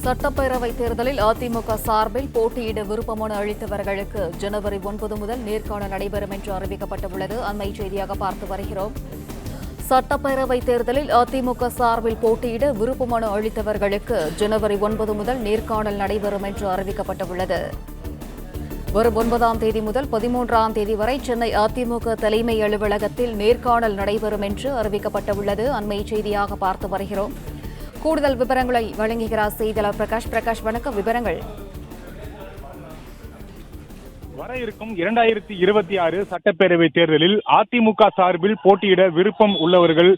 சட்டப்பேரவைத் தேர்தலில் அதிமுக சார்பில் போட்டியிட விருப்பமனு அளித்தவர்களுக்கு ஜனவரி 9 முதல் நேர்காணல் நடைபெறும் என்று அறிவிக்கப்பட்டுள்ளது. அண்மை செய்தியாக பார்த்து வருகிறோம். சட்டப்பேரவைத் தேர்தலில் அதிமுக சார்பில் போட்டியிட விருப்பமனு அளித்தவர்களுக்கு ஜனவரி 9 முதல் நேர்காணல் நடைபெறும் என்று அறிவிக்கப்பட்டுள்ளது. வரும் 9ஆம் தேதி முதல் 13ஆம் தேதி வரை சென்னை அதிமுக தலைமை அலுவலகத்தில் நேர்காணல் நடைபெறும் என்று அறிவிக்கப்பட்டுள்ளது. அண்மை செய்தியாக பார்த்து வருகிறோம். கூடுதல் விவரங்களை வழங்குகிறார் செய்தியாளர் பிரகாஷ். பிரகாஷ், வணக்கம். விவரங்கள். வர இருக்கும் 2026 சட்டப்பேரவை தேர்தலில் அதிமுக சார்பில் போட்டியிட விருப்பம் உள்ளவர்கள்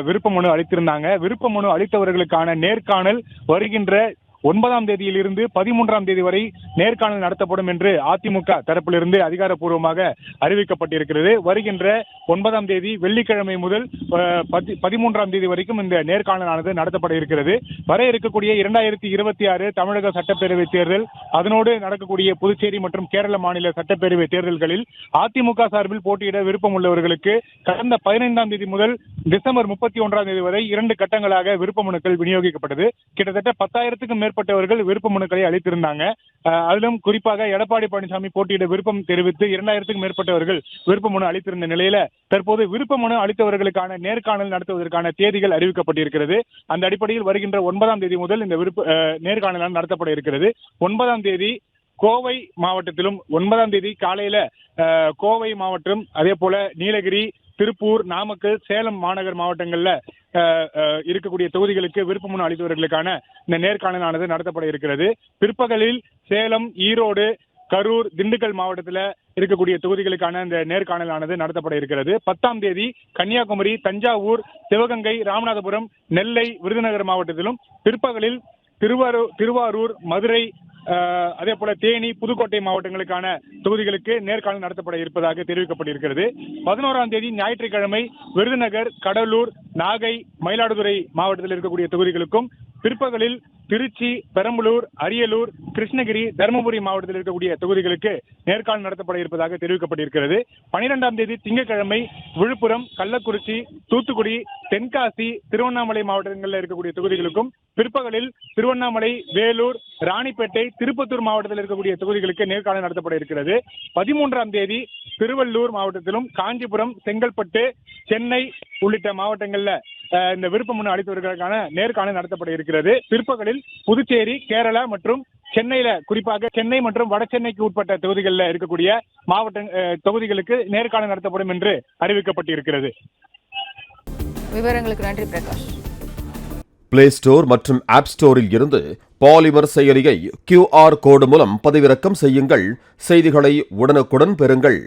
விருப்ப மனு அளித்திருந்தாங்க. விருப்ப மனு அளித்தவர்களுக்கான நேர்காணல் வருகின்ற 9ஆம் தேதியிலிருந்து 13ஆம் தேதி வரை நேர்காணல் நடத்தப்படும் என்று அதிமுக தரப்பிலிருந்து அதிகாரப்பூர்வமாக அறிவிக்கப்பட்டிருக்கிறது. வருகின்ற 9ஆம் தேதி வெள்ளிக்கிழமை முதல் 13ஆம் தேதி வரைக்கும் இந்த நேர்காணலானது நடத்தப்பட இருக்கிறது. வர இருக்கக்கூடிய 2026 தமிழக சட்டப்பேரவை தேர்தல், அதனோடு நடக்கக்கூடிய புதுச்சேரி மற்றும் கேரள மாநில சட்டப்பேரவை தேர்தல்களில் அதிமுக சார்பில் போட்டியிட விருப்பம் உள்ளவர்களுக்கு கடந்த 15ஆம் தேதி முதல் டிசம்பர் 31ஆம் தேதி வரை 2 கட்டங்களாக விருப்ப மனுக்கள் விநியோகிக்கப்பட்டது. கிட்டத்தட்ட 10,000க்கும் மேற்பட்டவர்கள் விருப்ப மனுக்களை அளித்திருந்தாங்க. அதிலும் குறிப்பாக எடப்பாடி பழனிசாமி போட்டியிட விருப்பம் தெரிவித்து 2000க்கும் மேற்பட்டவர்கள் விருப்ப மனு அளித்திருந்த நிலையில தற்போது விருப்ப மனு அளித்தவர்களுக்கான நேர்காணல் நடத்துவதற்கான தேதிகள் அறிவிக்கப்பட்டிருக்கிறது. அந்த அடிப்படையில் வருகின்ற 9ஆம் தேதி முதல் இந்த நேர்காணல் நடத்தப்பட இருக்கிறது. 9ஆம் தேதி கோவை மாவட்டத்திலும் 9ஆம் தேதி காலையில கோவை மாவட்டம், அதே போல நீலகிரி, திருப்பூர், நாமக்கல், சேலம் மாநகர் மாவட்டங்கள்ல இருக்கக்கூடிய தொகுதிகளுக்கு விருப்ப மனு அளித்தவர்களுக்கான இந்த நேர்காணலானது நடத்தப்பட இருக்கிறது. பிற்பகலில் சேலம், ஈரோடு, கரூர், திண்டுக்கல் மாவட்டத்தில் இருக்கக்கூடிய தொகுதிகளுக்கான இந்த நேர்காணலானது நடத்தப்பட இருக்கிறது. 10ஆம் தேதி கன்னியாகுமரி, தஞ்சாவூர், சிவகங்கை, ராமநாதபுரம், நெல்லை, விருதுநகர் மாவட்டத்திலும், பிற்பகலில் திருவாரூர், மதுரை, அதே போல தேனி, புதுக்கோட்டை மாவட்டங்களுக்கான தொகுதிகளுக்கு நேர்காணல் நடத்தப்பட இருப்பதாக தெரிவிக்கப்பட்டிருக்கிறது. 11ஆம் தேதி ஞாயிற்றுக்கிழமை விருதுநகர், கடலூர், நாகை, மயிலாடுதுறை மாவட்டத்தில் இருக்கக்கூடிய தொகுதிகளுக்கும், பிற்பகலில் திருச்சி, பெரம்பலூர், அரியலூர், கிருஷ்ணகிரி, தருமபுரி மாவட்டத்தில் இருக்கக்கூடிய தொகுதிகளுக்கு நேர்காணல் நடத்தப்பட இருப்பதாக தெரிவிக்கப்பட்டிருக்கிறது. 12ஆம் தேதி திங்கட்கிழமை விழுப்புரம், கள்ளக்குறிச்சி, தூத்துக்குடி, தென்காசி, திருவண்ணாமலை மாவட்டங்களில் இருக்கக்கூடிய தொகுதிகளுக்கும், பிற்பகலில் திருவண்ணாமலை, வேலூர், ராணிப்பேட்டை, திருப்பத்தூர் மாவட்டத்தில் இருக்கக்கூடிய தொகுதிகளுக்கு நேர்காணல் நடத்தப்பட இருக்கிறது. 13ஆம் தேதி திருவள்ளூர் மாவட்டத்திலும், காஞ்சிபுரம், செங்கல்பட்டு, சென்னை உள்ளிட்ட மாவட்டங்கள்ல இந்த விருப்ப மனு அளித்தவர்களுக்கான நேர்காணல் நடத்தப்பட இருக்கிறது. பிற்பகலில் புதுச்சேரி, கேரளா மற்றும் சென்னையில, குறிப்பாக சென்னை மற்றும் வட சென்னைக்கு உட்பட்ட தொகுதிகளில் இருக்கக்கூடிய தொகுதிகளுக்கு நேர்காணல் நடத்தப்படும் என்று அறிவிக்கப்பட்டிருக்கிறது. விவரங்களுக்கு நன்றி பிரகாஷ். பிளே ஸ்டோர் மற்றும் ஆப் ஸ்டோரில் இருந்து பாலிமர் செயலியை QR கோடு மூலம் பதிவிறக்கம் செய்யுங்கள். செய்திகளை உடனுக்குடன் பெறுங்கள்.